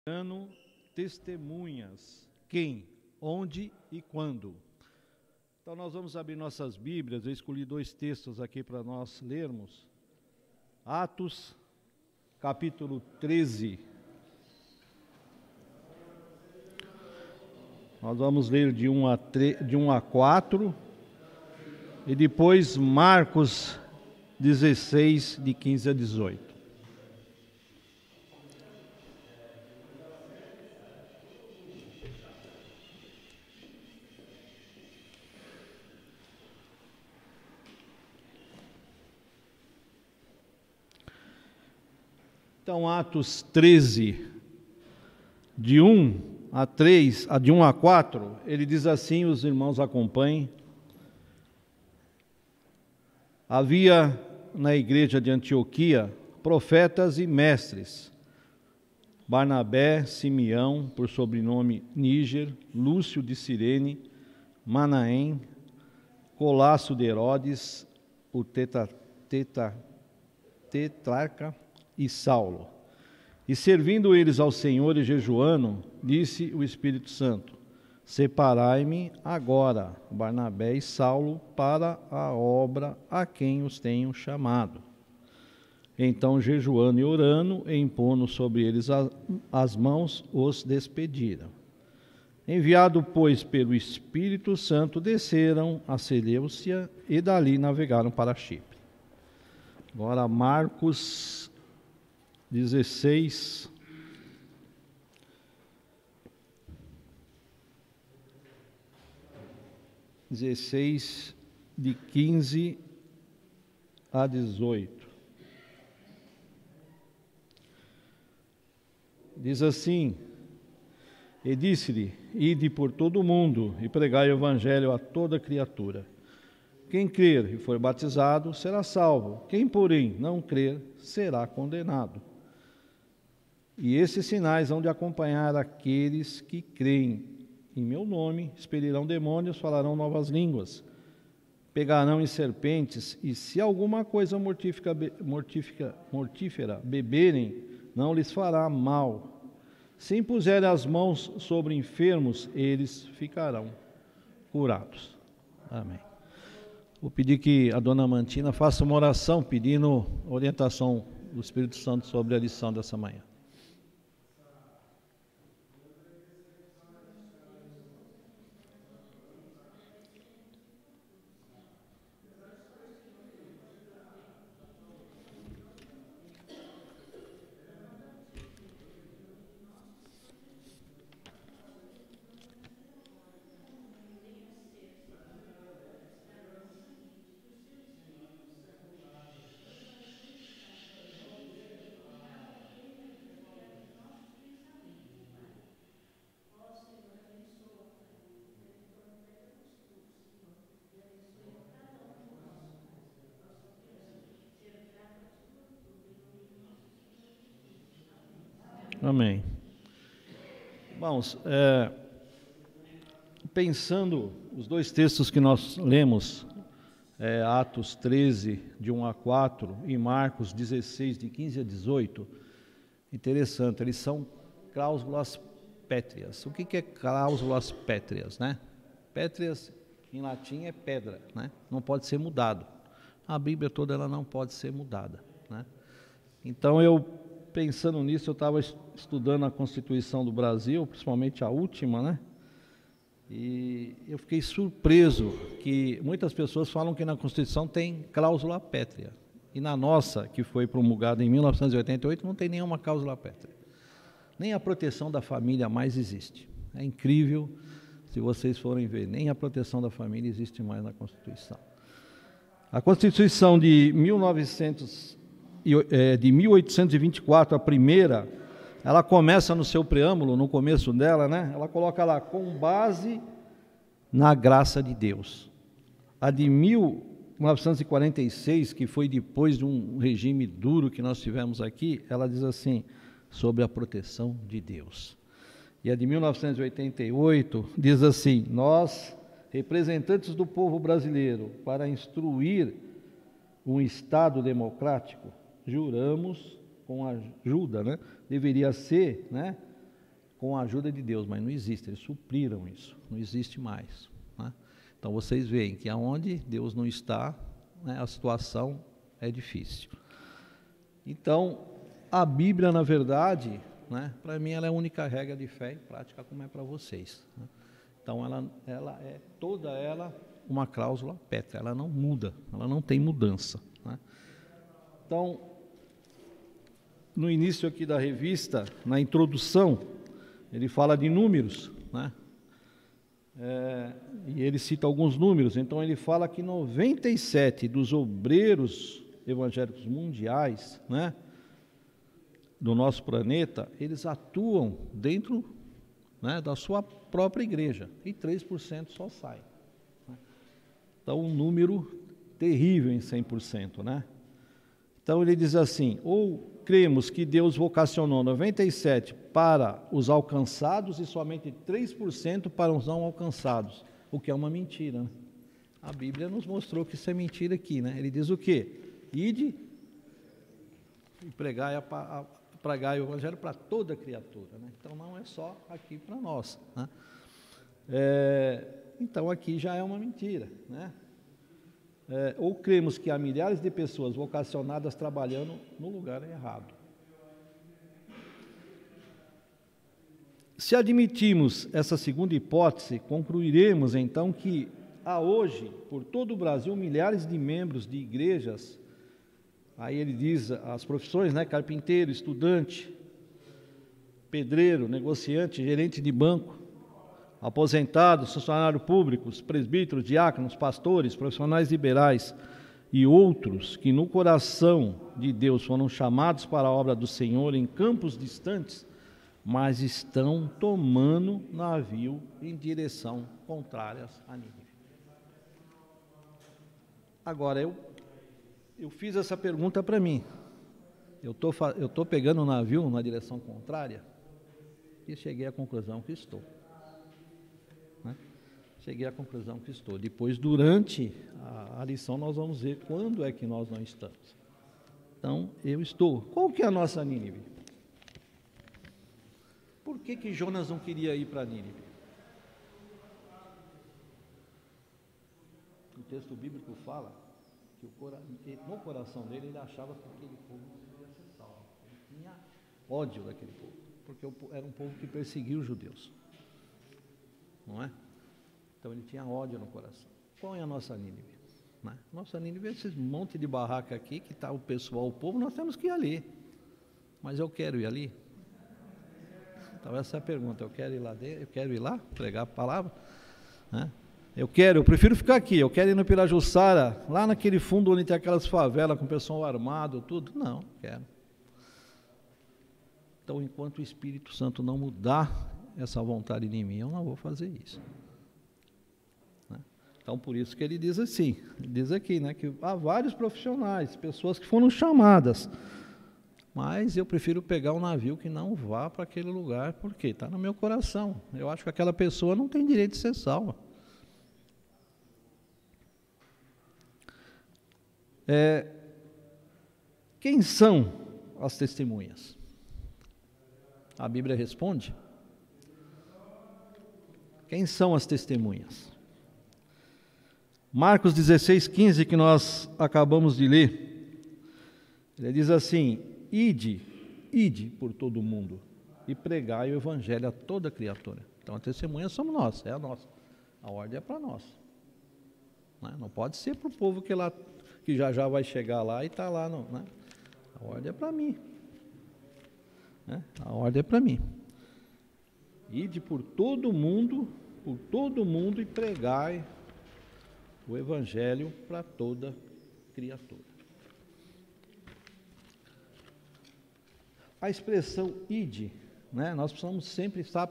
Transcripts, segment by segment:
Ano, testemunhas. Quem, onde e quando. Então nós vamos abrir nossas Bíblias. Eu escolhi dois textos aqui para nós lermos. Atos, capítulo 13. Nós vamos ler de 1 a 4 e depois Marcos 16, de 15 a 18. Então, Atos 13, de 1 a 4, ele diz assim, os irmãos acompanhem. Havia na igreja de Antioquia profetas e mestres, Barnabé, Simeão, por sobrenome Níger, Lúcio de Cirene, Manaém, Colasso de Herodes, o tetrarca, e Saulo. E servindo eles ao Senhor e jejuando, disse o Espírito Santo: separai-me agora, Barnabé e Saulo, para a obra a quem os tenho chamado. Então, jejuando e orando, e impondo sobre eles as mãos, os despediram. Enviado, pois, pelo Espírito Santo, desceram a Seleucia e dali navegaram para Chipre. Agora, Marcos 16, de 15 a 18. Diz assim: e disse-lhe: ide por todo o mundo e pregai o evangelho a toda criatura. Quem crer e for batizado será salvo, quem, porém, não crer será condenado. E esses sinais hão de acompanhar aqueles que creem. Em meu nome expelirão demônios, falarão novas línguas, pegarão em serpentes, e se alguma coisa mortífera beberem, não lhes fará mal. Se impuserem as mãos sobre enfermos, eles ficarão curados. Amém. Vou pedir que a dona Mantina faça uma oração pedindo orientação do Espírito Santo sobre a lição dessa manhã. Amém. Irmãos, pensando os dois textos que nós lemos, Atos 13, de 1 a 4, e Marcos 16, de 15 a 18, interessante, eles são cláusulas pétreas. O que é cláusulas pétreas, né? Pétreas, em latim, é pedra, né? Não pode ser mudado. A Bíblia toda ela não pode ser mudada, né? Então, pensando nisso, eu estava estudando a Constituição do Brasil, principalmente a última, né? E eu fiquei surpreso que muitas pessoas falam que na Constituição tem cláusula pétrea. E na nossa, que foi promulgada em 1988, não tem nenhuma cláusula pétrea. Nem a proteção da família mais existe. É incrível, se vocês forem ver, nem a proteção da família existe mais na Constituição. A Constituição de 1824, a primeira, ela começa no seu preâmbulo, no começo dela, né? Ela coloca lá, com base na graça de Deus. A de 1946, que foi depois de um regime duro que nós tivemos aqui, ela diz assim, sobre a proteção de Deus. E a de 1988 diz assim, nós, representantes do povo brasileiro, para instruir um Estado democrático, juramos com a ajuda, né? Deveria ser, né? com a ajuda de Deus, mas não existe, eles supriram isso, não existe mais, né? Então vocês veem que aonde Deus não está, né, a situação é difícil. Então, a Bíblia, na verdade, né, para mim ela é a única regra de fé e prática como é para vocês, né? Então ela é toda ela uma cláusula pétrea, ela não muda, ela não tem mudança, né? Então, no início aqui da revista, na introdução, ele fala de números, né? E ele cita alguns números. Então ele fala que 97 dos obreiros evangélicos mundiais, né, do nosso planeta, eles atuam dentro, né, da sua própria igreja, e 3% só sai, né? Então um número terrível em 100%, né? Então ele diz assim: ou cremos que Deus vocacionou 97 para os alcançados e somente 3% para os não alcançados, o que é uma mentira, né? A Bíblia nos mostrou que isso é mentira aqui, né? Ele diz o quê? Ide e pregai o evangelho para toda criatura, né? Então não é só aqui para nós, né? Então aqui já é uma mentira, né? Ou cremos que há milhares de pessoas vocacionadas trabalhando no lugar errado. Se admitirmos essa segunda hipótese, concluiremos então que há hoje, por todo o Brasil, milhares de membros de igrejas, aí ele diz as profissões, né? Carpinteiro, estudante, pedreiro, negociante, gerente de banco, aposentados, funcionários públicos, presbíteros, diáconos, pastores, profissionais liberais e outros que no coração de Deus foram chamados para a obra do Senhor em campos distantes, mas estão tomando navio em direção contrárias a Nínive. Agora, eu fiz essa pergunta para mim. Eu estou pegando o navio na direção contrária? E cheguei à conclusão que estou. Cheguei à conclusão que estou. Depois, durante a lição, nós vamos ver quando é que nós não estamos. Então, eu estou. Qual que é a nossa Nínive? Por que Jonas não queria ir para Nínive? O texto bíblico fala que no coração dele ele achava que aquele povo não ia ser salvo. Ele tinha ódio daquele povo, porque era um povo que perseguia os judeus. Não é? Então ele tinha ódio no coração. Qual é a nossa Nínive? Né? Nossa Nínive é esse monte de barraca aqui, que está o pessoal, o povo, nós temos que ir ali. Mas eu quero ir ali? Então essa é a pergunta, eu quero ir lá, pregar a palavra, né? Eu prefiro ficar aqui, eu quero ir no Pirajussara, lá naquele fundo onde tem aquelas favelas com o pessoal armado, tudo. Não, quero. Então enquanto o Espírito Santo não mudar essa vontade em mim, eu não vou fazer isso. Então, por isso que ele diz assim, ele diz aqui, né, que há vários profissionais, pessoas que foram chamadas, mas eu prefiro pegar um navio que não vá para aquele lugar, porque está no meu coração. Eu acho que aquela pessoa não tem direito de ser salva. Quem são as testemunhas? A Bíblia responde. Quem são as testemunhas? Marcos 16:15, que nós acabamos de ler, ele diz assim: ide por todo o mundo e pregai o evangelho a toda criatura. Então a testemunha somos nós, é a nossa. A ordem é para nós. Não pode ser para o povo que já vai chegar lá e está lá, não, né? A ordem é para mim. Né? A ordem é para mim. Ide por todo mundo e pregai o evangelho para toda criatura. A expressão ide, né, nós precisamos sempre estar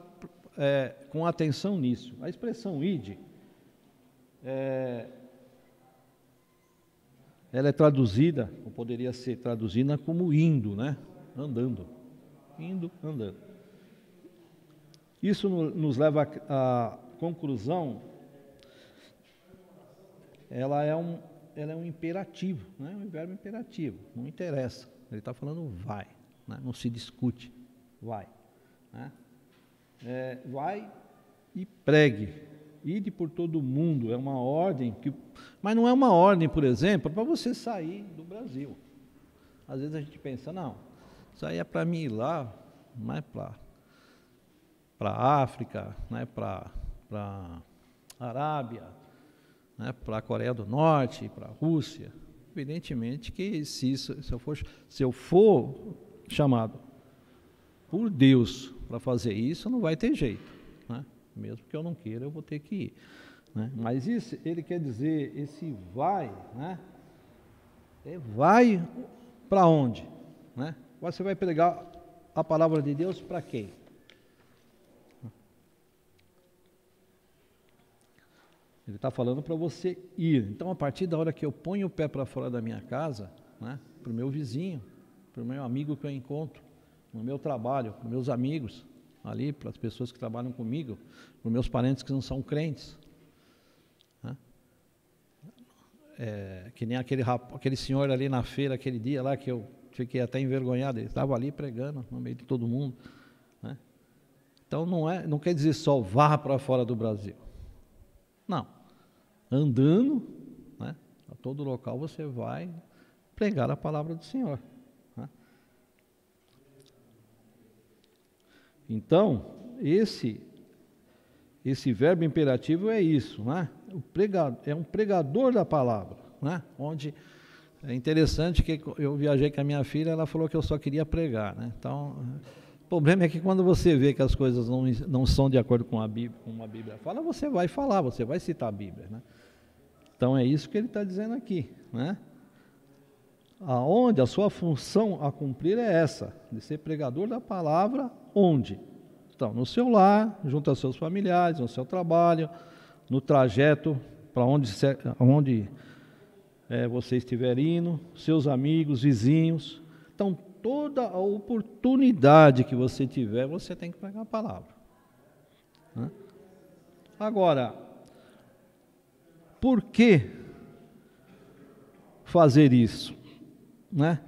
com atenção nisso. A expressão ide, ela é traduzida, ou poderia ser traduzida como indo, né, andando. Indo, andando. Isso nos leva à conclusão. Ela é um imperativo, né? Um verbo imperativo, não interessa. Ele está falando vai, né? Não se discute, vai. Né? vai e pregue, ide por todo o mundo, é uma ordem, mas não é uma ordem, por exemplo, para você sair do Brasil. Às vezes a gente pensa, não, isso aí é para mim ir lá, não é para a África, não é para a Arábia, não é para a Coreia do Norte, para a Rússia. Evidentemente que se eu for chamado por Deus para fazer isso, não vai ter jeito, né? Mesmo que eu não queira, eu vou ter que ir, né? Mas isso, ele quer dizer, esse vai, né? Vai para onde, né? Você vai pregar a palavra de Deus para quem? Ele está falando para você ir. Então, a partir da hora que eu ponho o pé para fora da minha casa, né, para o meu vizinho, para o meu amigo que eu encontro, no meu trabalho, para os meus amigos, ali, para as pessoas que trabalham comigo, para os meus parentes que não são crentes, né? Que nem aquele senhor ali na feira, aquele dia lá que eu fiquei até envergonhado, ele estava ali pregando no meio de todo mundo, né? Então, não quer dizer só vá para fora do Brasil. Não, andando, né, a todo local você vai pregar a palavra do Senhor, né? Então, esse verbo imperativo é isso, né? É um pregador da palavra, né? Onde é interessante que eu viajei com a minha filha, ela falou que eu só queria pregar, né? Então, o problema é que quando você vê que as coisas não são de acordo com a Bíblia, como a Bíblia fala, você vai falar, você vai citar a Bíblia, né? Então é isso que ele está dizendo aqui, né? Aonde a sua função a cumprir é essa, de ser pregador da palavra, onde? Então, no seu lar, junto aos seus familiares, no seu trabalho, no trajeto para onde você estiver indo, seus amigos, vizinhos. Então, toda a oportunidade que você tiver, você tem que pregar a palavra, né? Agora, por que fazer isso, né?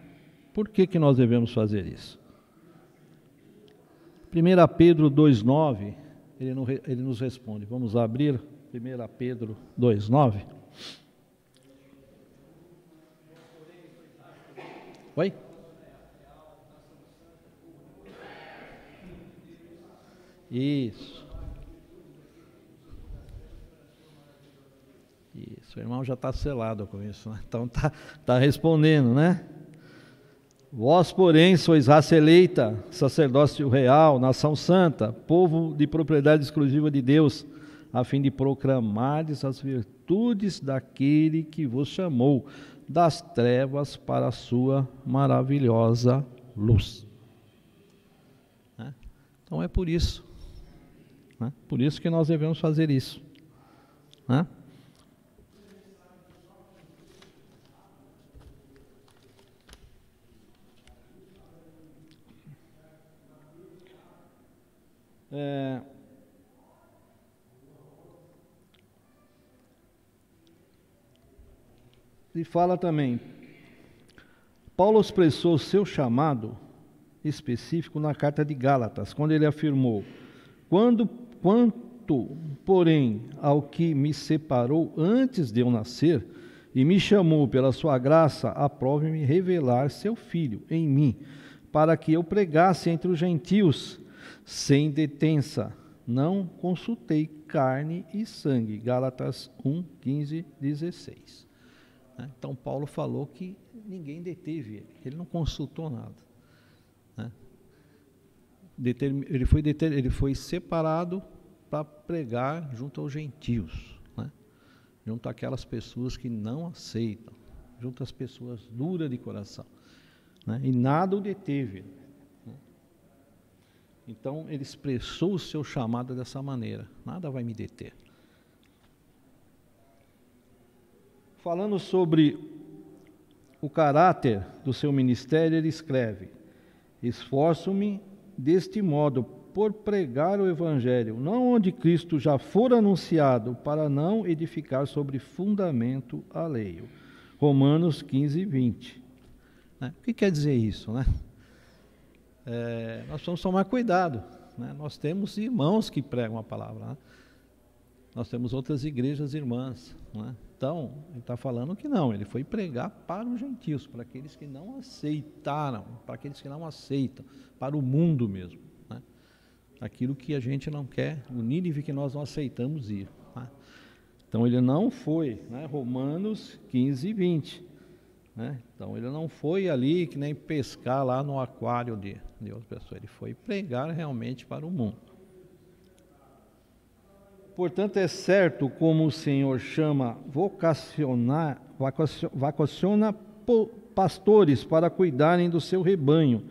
Por que nós devemos fazer isso? 1 Pedro 2,9, ele nos responde. Vamos abrir 1 Pedro 2,9. Oi? Isso. Isso, o irmão já está selado com isso, né? Então tá respondendo, né? Vós, porém, sois raça eleita, sacerdócio real, nação santa, povo de propriedade exclusiva de Deus, a fim de proclamardes as virtudes daquele que vos chamou das trevas para a sua maravilhosa luz. Né? Então é por isso, né? Por isso que nós devemos fazer isso, né? E fala também, Paulo expressou o seu chamado específico na carta de Gálatas, quando ele afirmou, quanto, porém, ao que me separou antes de eu nascer, e me chamou pela sua graça, aprove-me revelar seu Filho em mim, para que eu pregasse entre os gentios, sem detença, não consultei carne e sangue. Gálatas 1, 15, 16. Então Paulo falou que ninguém deteve ele não consultou nada, né? Ele foi separado para pregar junto aos gentios, né? Junto àquelas pessoas que não aceitam, junto às pessoas duras de coração, né? E nada o deteve, né? Então ele expressou o seu chamado dessa maneira, nada vai me deter. Falando sobre o caráter do seu ministério, ele escreve, esforço-me deste modo por pregar o Evangelho, não onde Cristo já for anunciado, para não edificar sobre fundamento alheio. Romanos 15, 20. O que quer dizer isso, né? Nós precisamos tomar cuidado, né? Nós temos irmãos que pregam a palavra, né? Nós temos outras igrejas irmãs, né? Então, ele está falando que não, ele foi pregar para os gentios, para aqueles que não aceitaram, para aqueles que não aceitam, para o mundo mesmo, né? Aquilo que a gente não quer, o Nínive que nós não aceitamos ir, né? Então, ele não foi, né? Romanos 15 e 20, né? Então, ele não foi ali que nem pescar lá no aquário de outra pessoa, ele foi pregar realmente para o mundo. Portanto, é certo como o Senhor chama, vocaciona pastores para cuidarem do seu rebanho.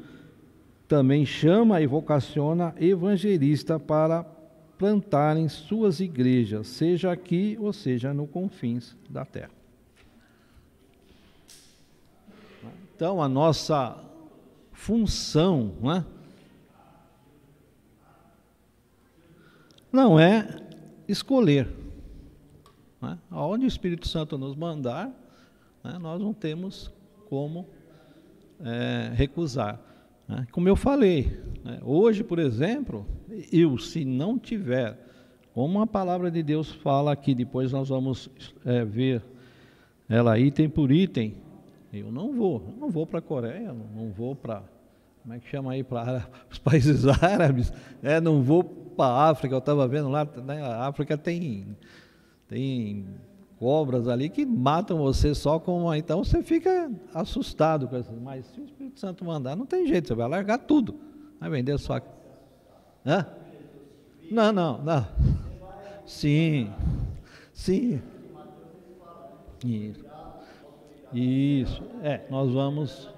Também chama e vocaciona evangelista para plantarem suas igrejas, seja aqui ou seja no confins da terra. Então, a nossa função, né, não é escolher, né? Aonde o Espírito Santo nos mandar, né, nós não temos como recusar, né? Como eu falei, né, hoje, por exemplo, se não tiver, como a palavra de Deus fala aqui, depois nós vamos ver ela item por item, eu não vou para a Coreia, não vou para, como é que chama aí, para os países árabes, não vou para a África, eu estava vendo lá, na África tem cobras ali que matam você só com, então você fica assustado com isso, mas se o Espírito Santo mandar, não tem jeito, você vai largar tudo, vai vender só. Hã? Não. Sim. Isso, nós vamos,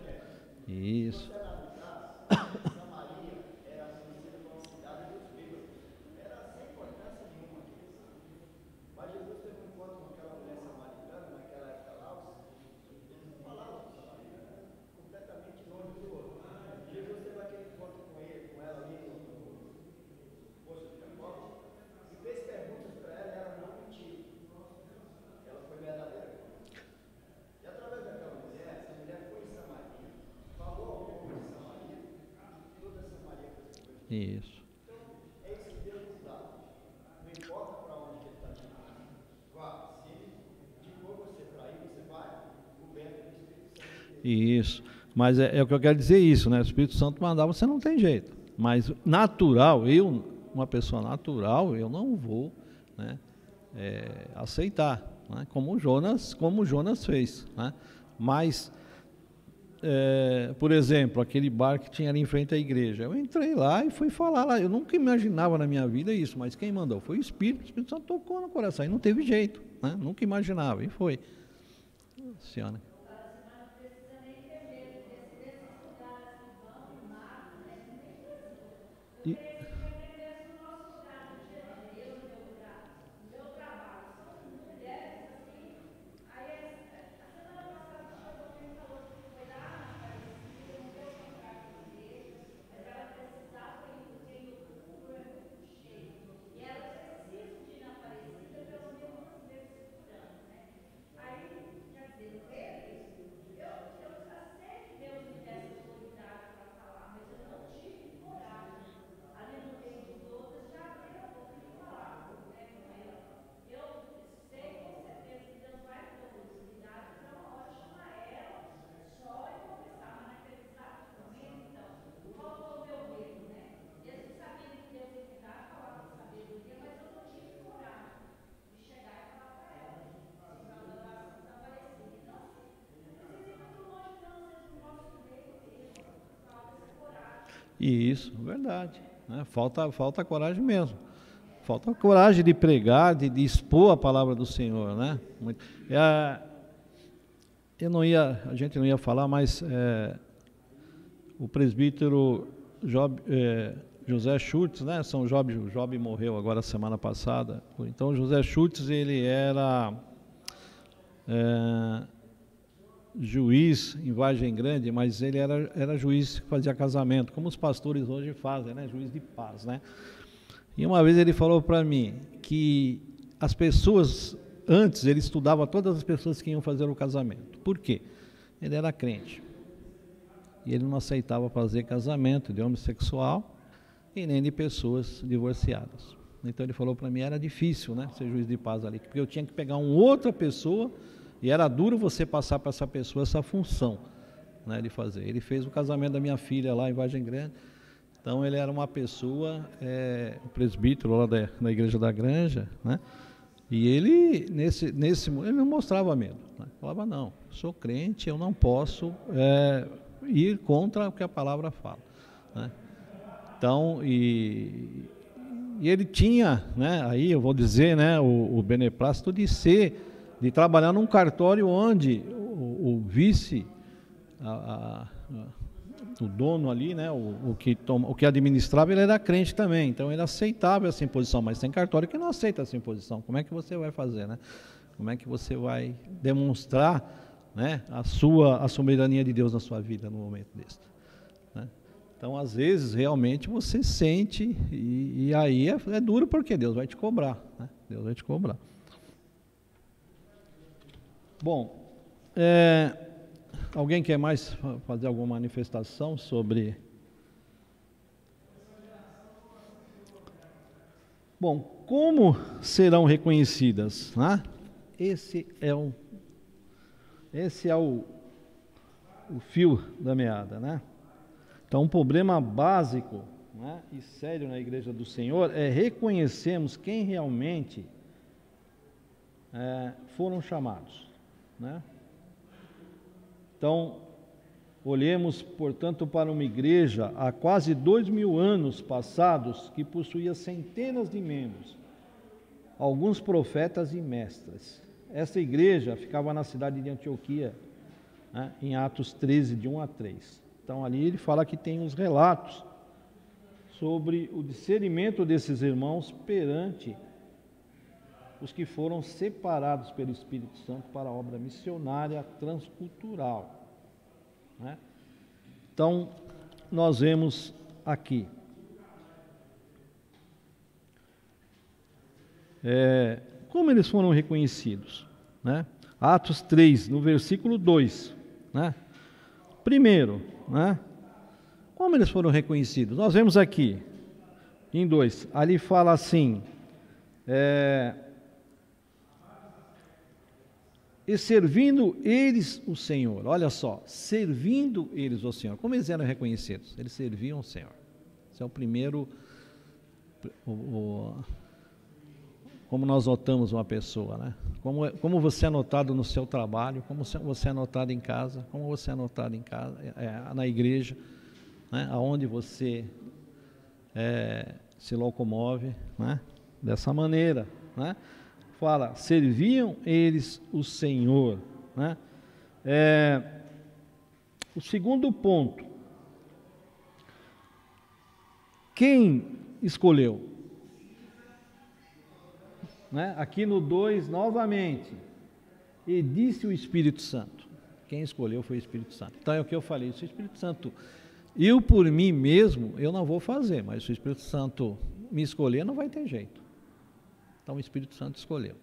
isso. Isso. Isso. Mas é o que eu quero dizer isso, né? O Espírito Santo mandar, você não tem jeito. Mas natural, uma pessoa natural, eu não vou, né, aceitar, né? Como Jonas fez, né? Mas por exemplo, aquele bar que tinha ali em frente à igreja, eu entrei lá e fui falar lá, eu nunca imaginava na minha vida isso, mas quem mandou foi o Espírito Santo tocou no coração, e não teve jeito, né? Nunca imaginava, e foi. Senhora. Isso, verdade, né? Falta coragem mesmo. Falta coragem de pregar, de expor a palavra do Senhor, né? A gente não ia falar, mas o presbítero José Schultz, né? Job morreu agora semana passada. Então José Schultz, ele era juiz em Vargem Grande, mas ele era juiz que fazia casamento, como os pastores hoje fazem, né? Juiz de paz, né? E uma vez ele falou para mim que as pessoas, antes ele estudava todas as pessoas que iam fazer o casamento. Por quê? Ele era crente. E ele não aceitava fazer casamento de homossexual, e nem de pessoas divorciadas. Então ele falou para mim, era difícil, né, ser juiz de paz ali, porque eu tinha que pegar uma outra pessoa, e era duro você passar para essa pessoa essa função, né, de fazer. Ele fez o casamento da minha filha lá em Vargem Grande, então ele era uma pessoa, o presbítero lá da igreja da Granja, né, e ele, ele não mostrava medo, né, falava, não, sou crente, eu não posso ir contra o que a palavra fala, né. Então, e ele tinha, né, aí eu vou dizer, né, o beneplácito de trabalhar num cartório onde o vice, o dono ali, né, o que administrava, ele era crente também, então ele aceitava essa imposição, mas tem cartório que não aceita essa imposição. Como é que você vai fazer, né? Como é que você vai demonstrar, né, a soberania de Deus na sua vida no momento desse, né? Então, às vezes, realmente você sente, e aí é duro porque Deus vai te cobrar, né? Deus vai te cobrar. Bom, alguém quer mais fazer alguma manifestação sobre... Bom, como serão reconhecidas, né? Esse é o fio da meada, né? Então, um problema básico, né, e sério na Igreja do Senhor é reconhecermos quem realmente foram chamados, né? Então, olhemos, portanto, para uma igreja há quase 2000 anos passados que possuía centenas de membros, alguns profetas e mestres. Essa igreja ficava na cidade de Antioquia, né, em Atos 13, de 1 a 3. Então, ali ele fala que tem os relatos sobre o discernimento desses irmãos perante os que foram separados pelo Espírito Santo para a obra missionária transcultural, né? Então, nós vemos aqui como eles foram reconhecidos, né? Atos 3, no versículo 2, né? Primeiro, né, como eles foram reconhecidos? Nós vemos aqui, em 2, ali fala assim, e servindo eles o Senhor, olha só, servindo eles o Senhor, como eles eram reconhecidos? Eles serviam o Senhor. Esse é o primeiro, como nós notamos uma pessoa, né? Como você é notado no seu trabalho, como você é notado em casa, como você é notado em casa, na igreja, né? Aonde você se locomove, né? Dessa maneira, né? Fala, serviam eles o Senhor, né? O segundo ponto, quem escolheu? Né? Aqui no 2, novamente, e disse o Espírito Santo. Quem escolheu foi o Espírito Santo. Então é o que eu falei, se o Espírito Santo, eu por mim mesmo, eu não vou fazer, mas se o Espírito Santo me escolher, não vai ter jeito. Então o Espírito Santo escolheu.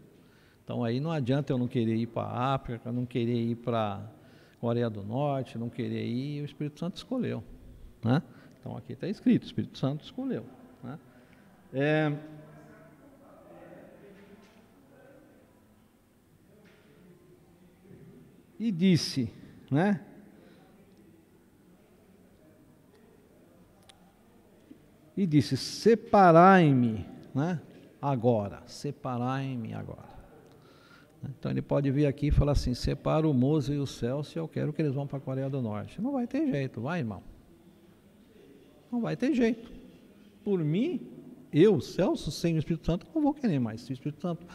Então aí não adianta eu não querer ir para a África, não querer ir para a Coreia do Norte, não querer ir, o Espírito Santo escolheu, né? Então aqui está escrito, o Espírito Santo escolheu, né? E disse, né? E disse, separai-me, né? Agora, separai-me agora. Então ele pode vir aqui e falar assim, separa o Moza e o Celso, eu quero que eles vão para a Coreia do Norte. Não vai ter jeito, vai, irmão. Não vai ter jeito. Por mim, eu, Celso, sem o Espírito Santo, não vou querer mais. Se o Espírito Santo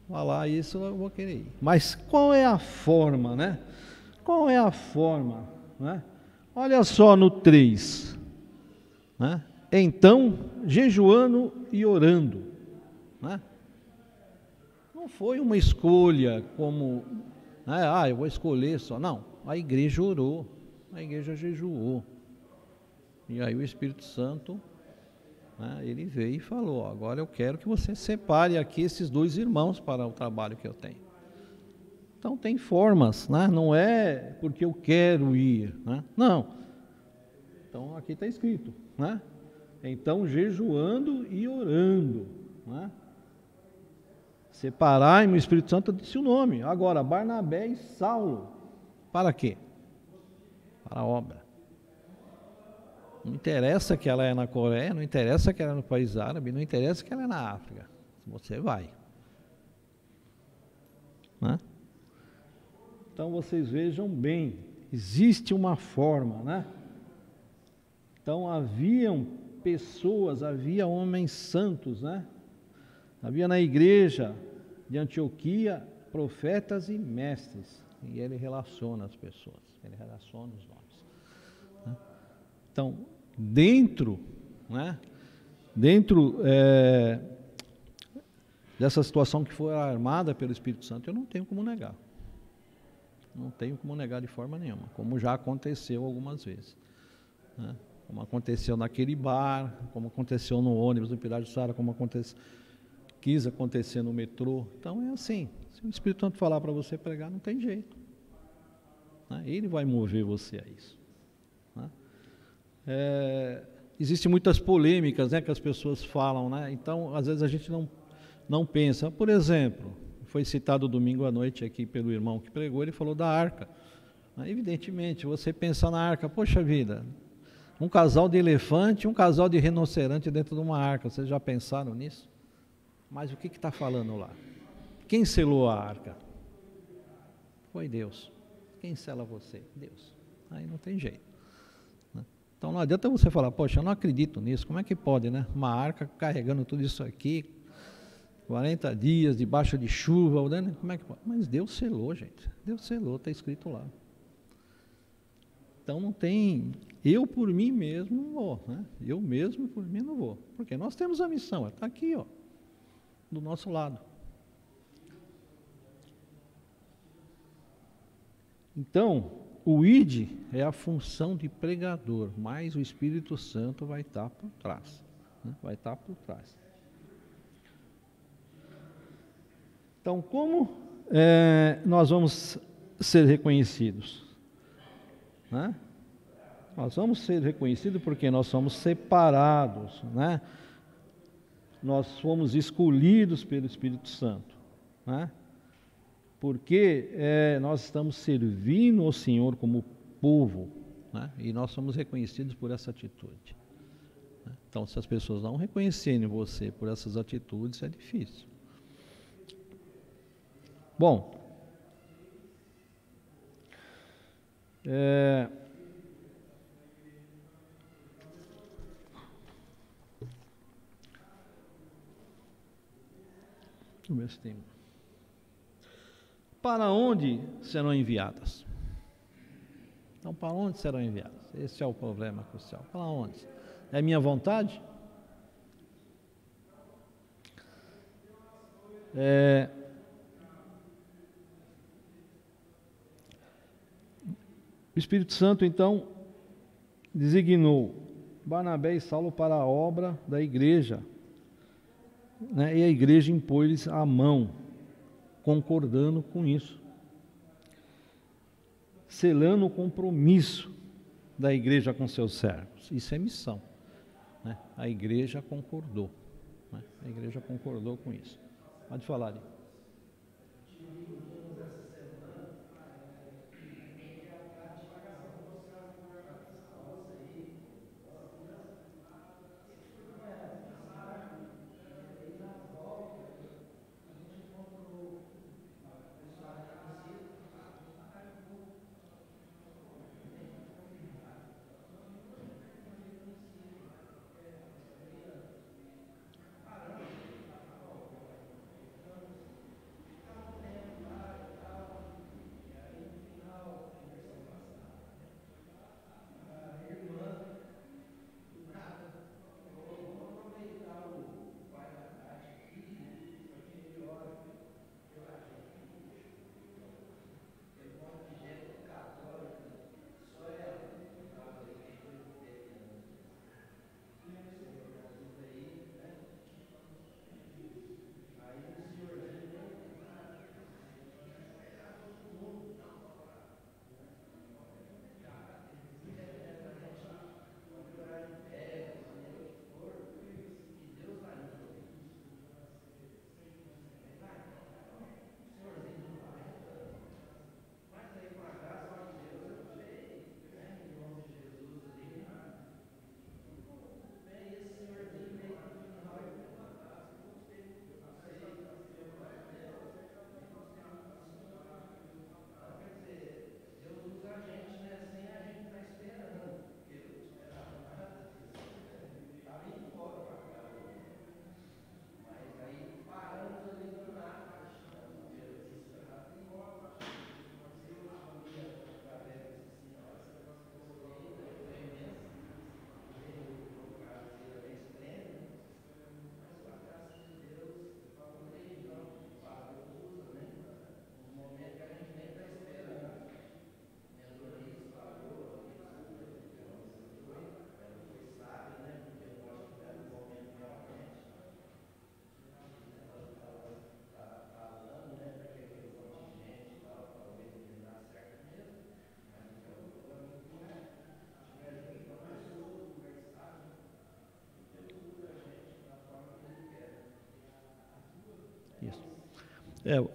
falar isso, eu vou querer ir. Mas qual é a forma, né? Qual é a forma, né? Olha só no 3, né? Então, jejuando e orando, né? Não foi uma escolha como, né? Eu vou escolher só. Não, a igreja orou, a igreja jejuou. E aí o Espírito Santo, né, ele veio e falou, agora eu quero que você separe aqui esses dois irmãos para o trabalho que eu tenho. Então tem formas, né? Não é porque eu quero ir, né? Não. Então aqui está escrito, né? Então, jejuando e orando, né? Separai-me, o Espírito Santo disse o nome. Agora, Barnabé e Saulo, para quê? Para a obra. Não interessa que ela é na Coreia, não interessa que ela é no país árabe, não interessa que ela é na África. Você vai. Né? Então vocês vejam bem, existe uma forma, né? Então haviam pessoas, havia homens santos, né? Havia na igreja de Antioquia profetas e mestres. E ele relaciona as pessoas, ele relaciona os nomes. Né? Então, dentro, né? Dentro dessa situação que foi armada pelo Espírito Santo, eu não tenho como negar. Não tenho como negar de forma nenhuma, como já aconteceu algumas vezes. Né? Como aconteceu naquele bar, como aconteceu no ônibus do Pilar de Sara, como quis acontecer no metrô. Então é assim, se o Espírito Santo falar para você pregar, não tem jeito. Né? Ele vai mover você a isso. Né? Existem muitas polêmicas, né, que as pessoas falam, né? Então às vezes a gente não pensa. Por exemplo, foi citado domingo à noite aqui pelo irmão que pregou, ele falou da arca. Evidentemente, você pensa na arca, poxa vida, um casal de elefante e um casal de rinoceronte dentro de uma arca, vocês já pensaram nisso? Mas o que está falando lá? Quem selou a arca? Foi Deus. Quem sela você? Deus. Aí não tem jeito. Né? Então não adianta você falar, poxa, eu não acredito nisso, como é que pode, né? Uma arca carregando tudo isso aqui, 40 dias debaixo de chuva, né? Como é que pode? Mas Deus selou, gente. Deus selou, está escrito lá. Então não tem, eu por mim mesmo não vou, né? Eu mesmo por mim não vou, porque nós temos a missão, está aqui, ó, do nosso lado. Então, o ID é a função de pregador, mas o Espírito Santo vai estar por trás, né? Vai estar por trás. Então, como nós vamos ser reconhecidos? Né? Nós vamos ser reconhecidos porque nós somos separados, né? Nós fomos escolhidos pelo Espírito Santo, né? Porque nós estamos servindo ao Senhor como povo, né? E nós somos reconhecidos por essa atitude. Né? Então, se as pessoas não reconhecerem você por essas atitudes, é difícil. Bom, deixa eu ver se tem. Para onde serão enviadas? Então, para onde serão enviadas? Esse é o problema crucial. Para onde? É minha vontade? O Espírito Santo, então, designou Barnabé e Saulo para a obra da igreja, né? E a igreja impôs-lhes a mão, concordando com isso, selando o compromisso da igreja com seus servos. Isso é missão, né? A igreja concordou, né? A igreja concordou com isso. Pode falar ali.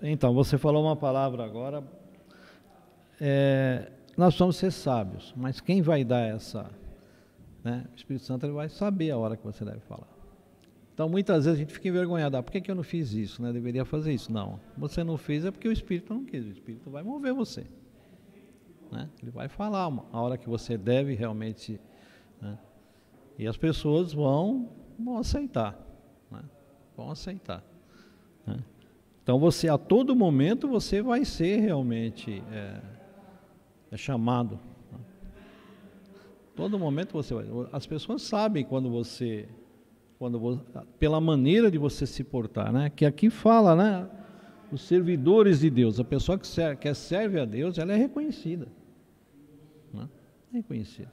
Então, você falou uma palavra agora. Nós vamos ser sábios, mas quem vai dar essa, né? O Espírito Santo, ele vai saber a hora que você deve falar. Então, muitas vezes a gente fica envergonhado. Por que eu não fiz isso, né? Deveria fazer isso. Não, você não fez é porque o Espírito não quis. O Espírito vai mover você, né? Ele vai falar a hora que você deve realmente, né? E as pessoas vão aceitar, né? Vão aceitar, né? Então, você, a todo momento, você vai ser realmente chamado. Todo momento você vai. As pessoas sabem pela maneira de você se portar, né? Que aqui fala, né? Os servidores de Deus, a pessoa que serve a Deus, ela é reconhecida, né? Reconhecida.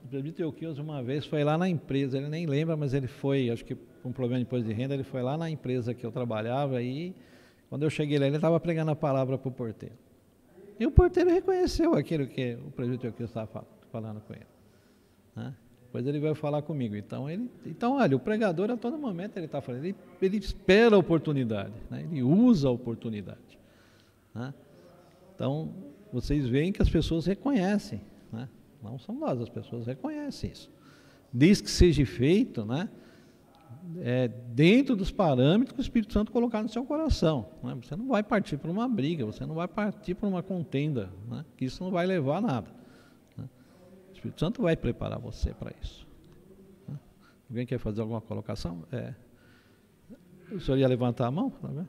O presbítero Euquias uma vez foi lá na empresa, ele nem lembra, mas ele foi, acho que com um problema de imposto de renda, ele foi lá na empresa que eu trabalhava e quando eu cheguei lá, ele estava pregando a palavra para o porteiro. E o porteiro reconheceu aquilo que o presbítero Euquias estava falando com ele, né? Depois ele veio falar comigo. Então, olha, o pregador a todo momento ele está falando, ele espera a oportunidade, né? Ele usa a oportunidade, né? Então, vocês veem que as pessoas reconhecem, né? Não são nós, as pessoas reconhecem isso. Diz que seja feito, né? Dentro dos parâmetros que o Espírito Santo colocar no seu coração, né? Você não vai partir para uma briga, você não vai partir para uma contenda, né? Que isso não vai levar a nada, né? O Espírito Santo vai preparar você para isso, né? Alguém quer fazer alguma colocação? O senhor ia levantar a mão? Tá vendo?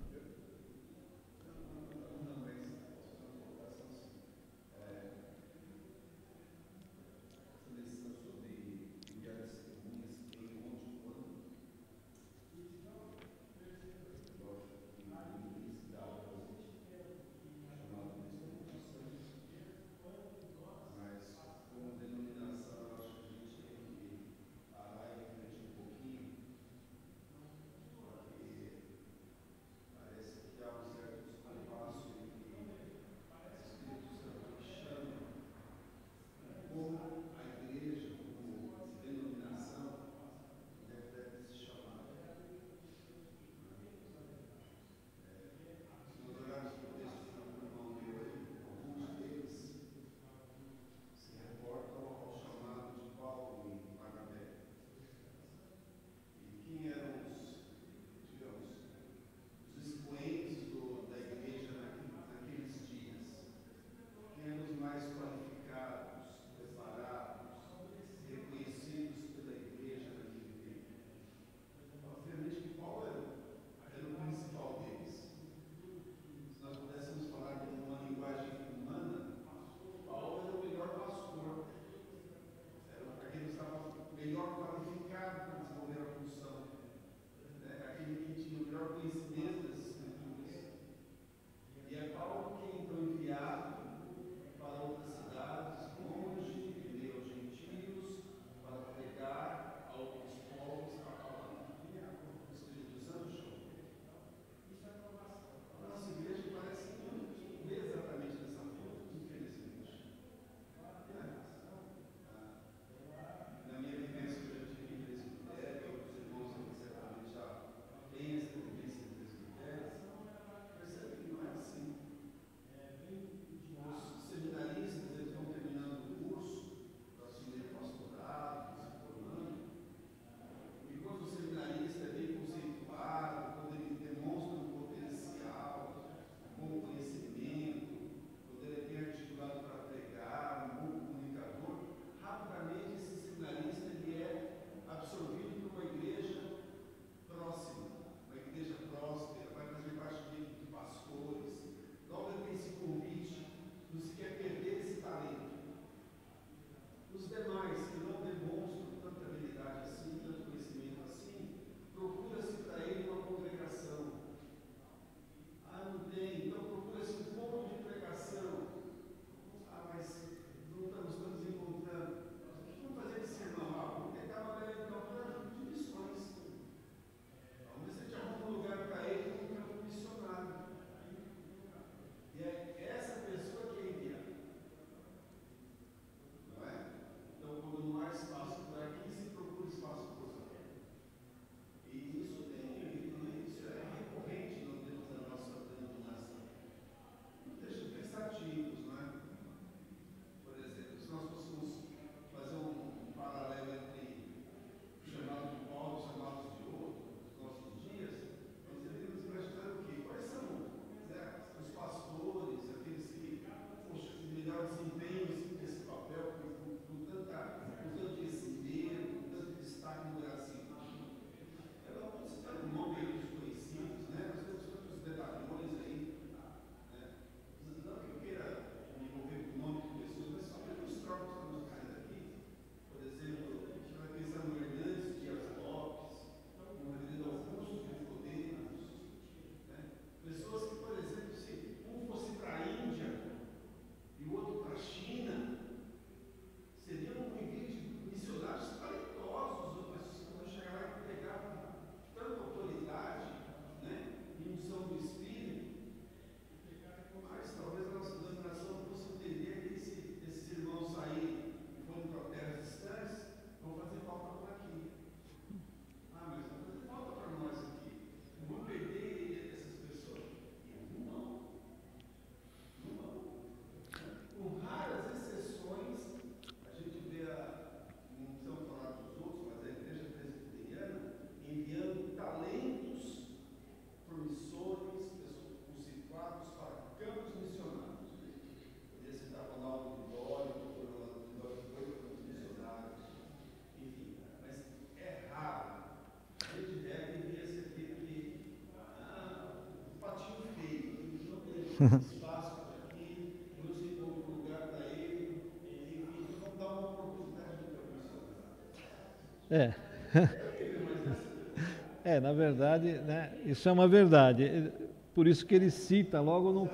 É, na verdade, né, isso é uma verdade. Por isso que ele cita logo no.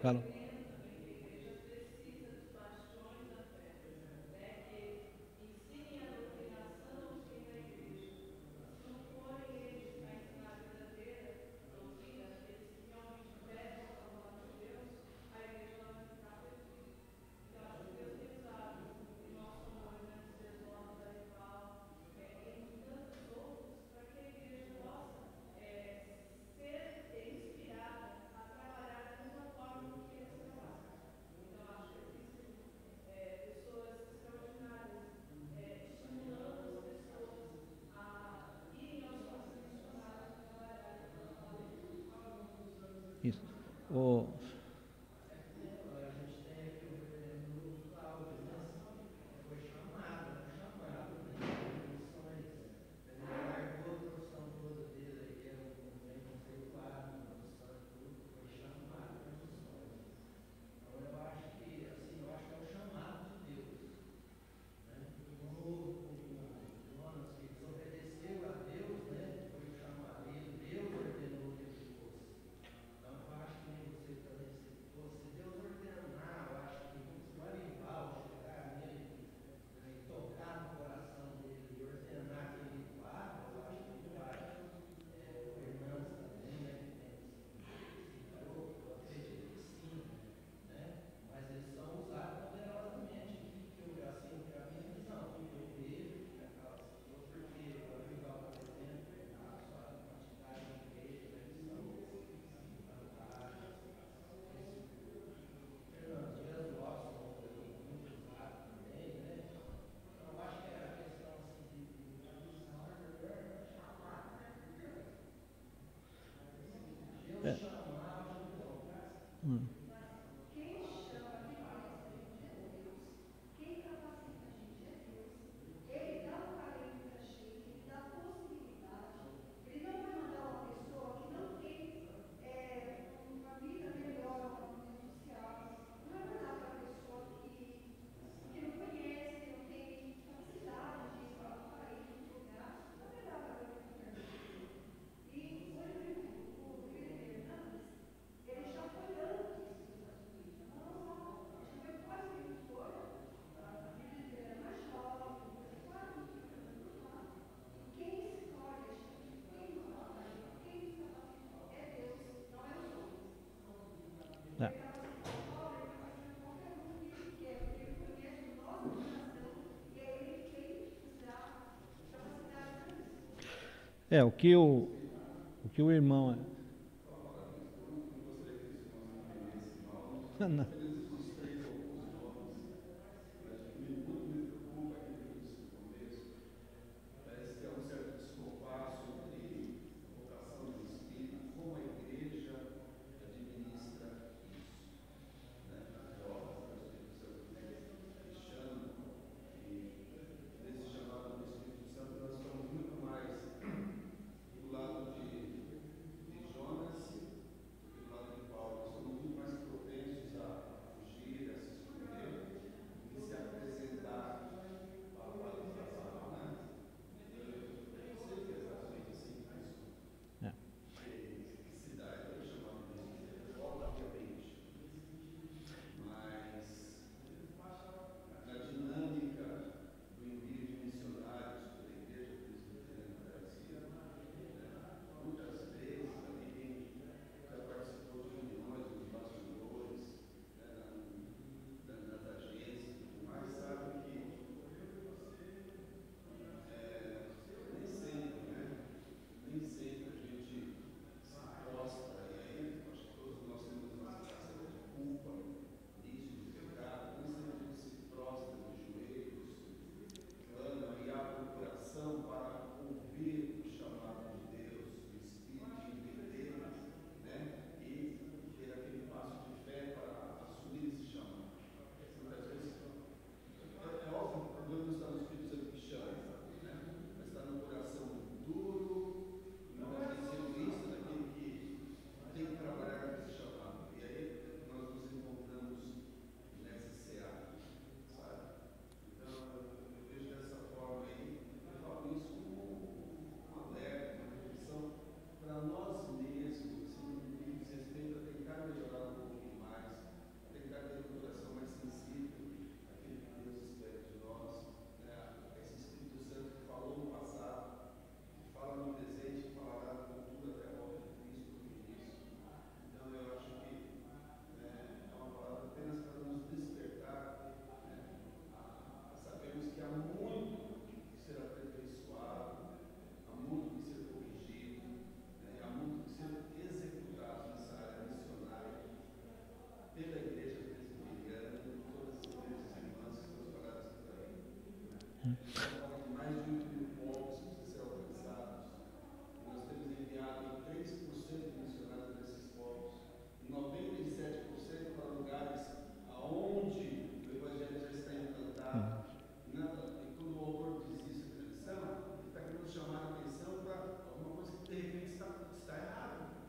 Carol. Isso. O, é, Quem chama, quem conhece a gente é Deus, quem capacita a gente é Deus. Ele dá o talento para a gente, ele dá a possibilidade. Ele não vai mandar uma pessoa que não tem uma vida melhor, uma vida social. Não vai mandar aquela pessoa que não conhece, que não tem capacidade de ir para outro país, outro lugar. Não vai dar para ele para perder. E o líder Hernandes, ele já foi antes dos Estados Unidos, já morou lá. Ele já foi quase que ele foi. A Bíblia diz que ele era mais jovem, mas quase que ele foi por lá. E quem escolhe a gente, quem nos dá o talento, quem nos capacita é Deus, não é os homens. é. Ele capacita o Paulo, ele capacita qualquer um que ele quer, porque ele conhece o nosso coração e é ele quem nos dá capacidade para isso. O que o irmão. Não.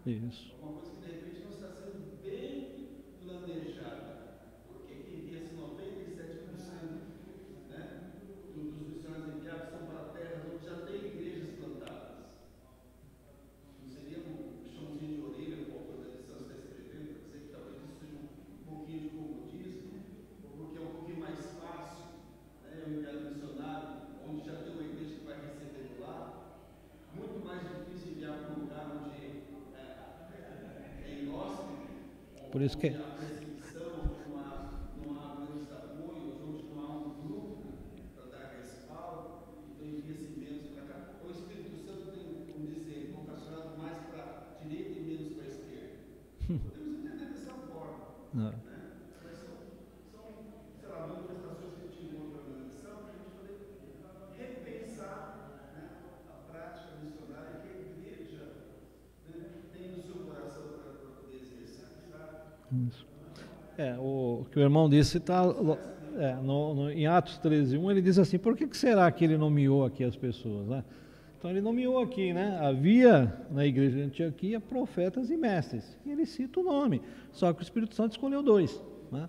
Isso. Uma coisa que de repente não está sendo bem planejada, porque quem via esse 97%, né, dos missionários enviados são para terras onde já tem igrejas plantadas. Não seria um chãozinho de orelha com a organização está escrevendo, para dizer que talvez isso seja um pouquinho de comodismo, ou porque é um pouquinho mais fácil, né, o enviado missionário, onde já tem uma igreja que vai receber lá, muito mais difícil enviar para um lugar onde é inóspito, Por isso que onde há perseguição, onde não há grandes apoios, onde não há um grupo para dar respaldo, então envia-se menos para cá. O Espírito Santo tem, vamos dizer, vocacionado mais para a direita e menos para a esquerda. Podemos entender dessa forma. não. Né? Mas são, sei lá, manifestações que a gente encontra na missão para a gente poder repensar, né, a prática missionária que a igreja, né, tem no seu coração para poder exercer, sabe? Isso. O que o irmão disse está em Atos 13:1, ele diz assim, por que será que ele nomeou aqui as pessoas, né? Então ele nomeou aqui, né? Havia na igreja de Antioquia profetas e mestres, e ele cita o nome, só que o Espírito Santo escolheu 2, né?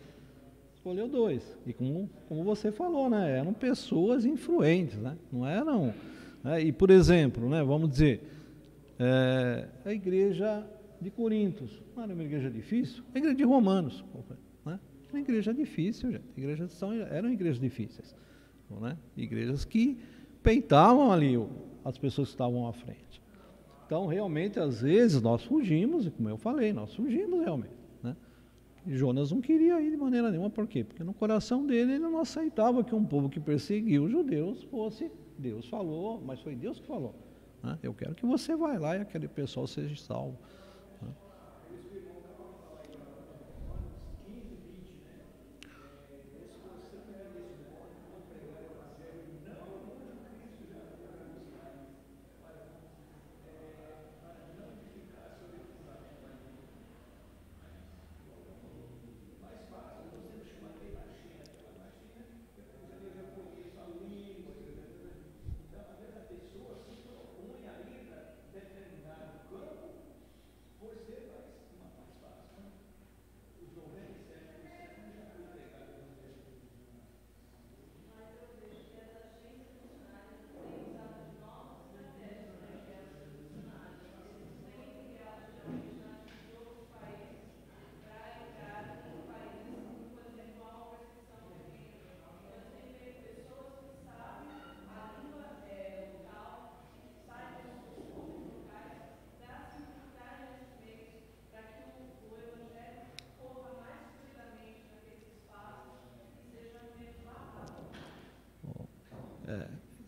Escolheu 2, e como você falou, né? Eram pessoas influentes, né? Não eram, né? E por exemplo, né? Vamos dizer, a igreja de Corintos, não era uma igreja difícil? A igreja de Romanos, né? Uma igreja difícil, gente. Eram igrejas difíceis, né? Igrejas que peitavam ali as pessoas que estavam à frente. Então, realmente, às vezes, nós fugimos, como eu falei, nós fugimos realmente, né? E Jonas não queria ir de maneira nenhuma, por quê? Porque no coração dele, ele não aceitava que um povo que perseguiu os judeus fosse, Deus falou, mas foi Deus que falou, né? Eu quero que você vá lá e aquele pessoal seja salvo.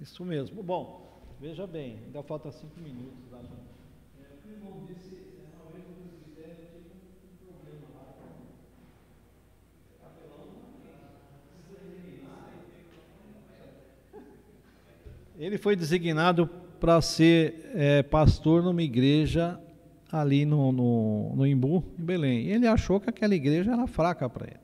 Isso mesmo. Bom, veja bem, ainda falta 5 minutos. O que o irmão disse, talvez o presbitério tive um problema lá. Ele foi designado para ser pastor numa igreja ali no Imbu, em Belém. E ele achou que aquela igreja era fraca para ele.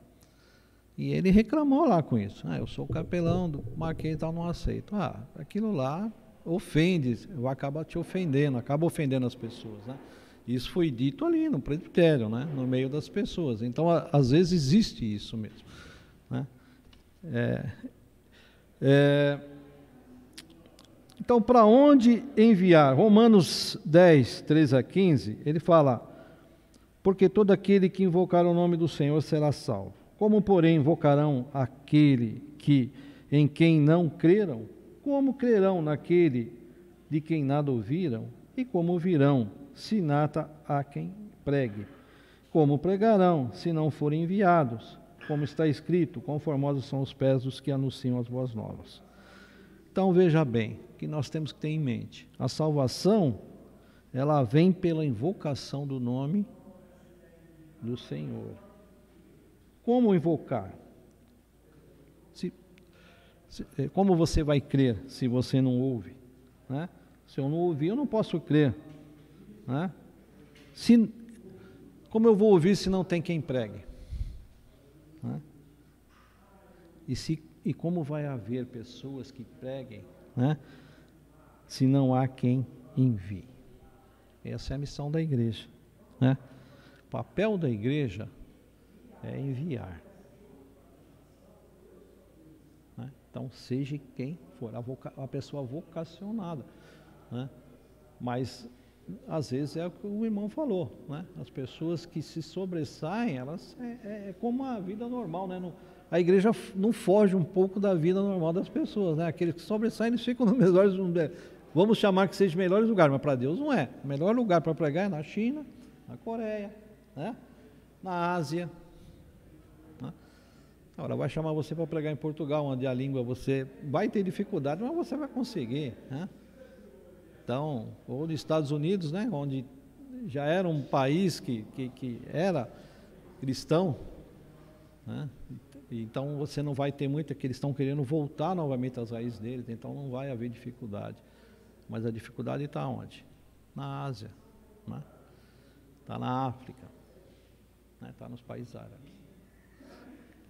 E ele reclamou lá com isso. Eu sou capelão, marquei e tal, não aceito. Aquilo lá ofende, acaba te ofendendo, acaba ofendendo as pessoas, né? Isso foi dito ali no presbitério, né? No meio das pessoas. Então, às vezes existe isso mesmo, né? Então, para onde enviar? Romanos 10, 13-15, ele fala, porque todo aquele que invocar o nome do Senhor será salvo. Como, porém, invocarão aquele em quem não creram? Como crerão naquele de quem nada ouviram? E como ouvirão, se nada há quem pregue? Como pregarão, se não forem enviados? Como está escrito, conformosos são os pés dos que anunciam as boas novas. Então, veja bem, que nós temos que ter em mente. A salvação, ela vem pela invocação do nome do Senhor. Como invocar? Como você vai crer se você não ouve, né? Se eu não ouvir, eu não posso crer, né? Como eu vou ouvir se não tem quem pregue, né? E como vai haver pessoas que preguem, né, se não há quem envie? Essa é a missão da igreja, né? O papel da igreja é enviar. Né? Então, seja quem for, a pessoa vocacionada. Né? Mas, às vezes, é o que o irmão falou. Né? As pessoas que se sobressaem, elas é como a vida normal. Né? A igreja não foge um pouco da vida normal das pessoas. Né? Aqueles que sobressaem, eles ficam nos melhores lugares. Vamos chamar que seja melhores lugares, mas para Deus não é. O melhor lugar para pregar é na China, na Coreia, né? Na Ásia. Né? Agora, vai chamar você para pregar em Portugal, onde a língua você vai ter dificuldade, mas você vai conseguir. Né? Então, ou nos Estados Unidos, né? Onde já era um país que era cristão, né? Então você não vai ter muito, que eles estão querendo voltar novamente às raízes deles, então não vai haver dificuldade. Mas a dificuldade está onde? Na Ásia, né? Está na África, né? Está nos países árabes.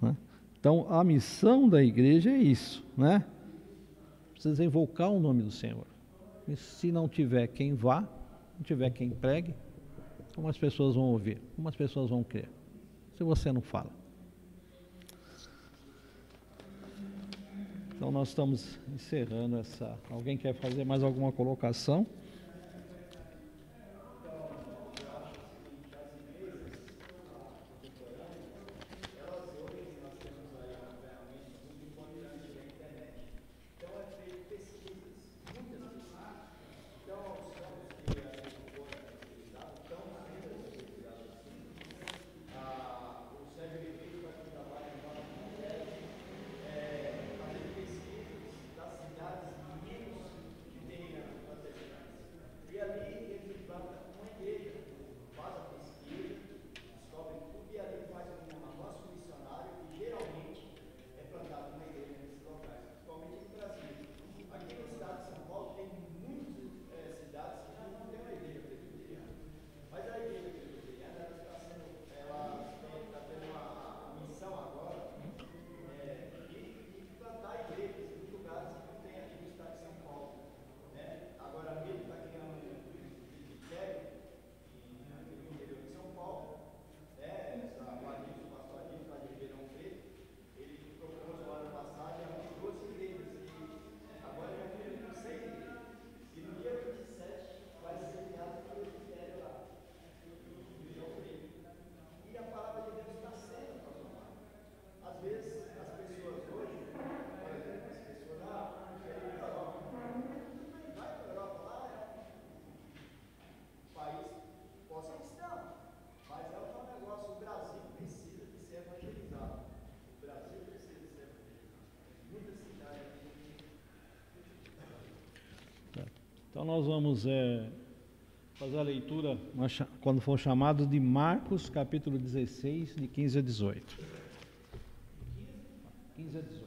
Né? Então a missão da igreja é isso, né? Precisa invocar o nome do Senhor. E se não tiver quem vá, não tiver quem pregue, como as pessoas vão ouvir? Como as pessoas vão crer? Se você não fala. Então nós estamos encerrando essa... Alguém quer fazer mais alguma colocação? Então nós vamos fazer a leitura, quando for chamado, de Marcos, capítulo 16, de 15 a 18. 15 a 18.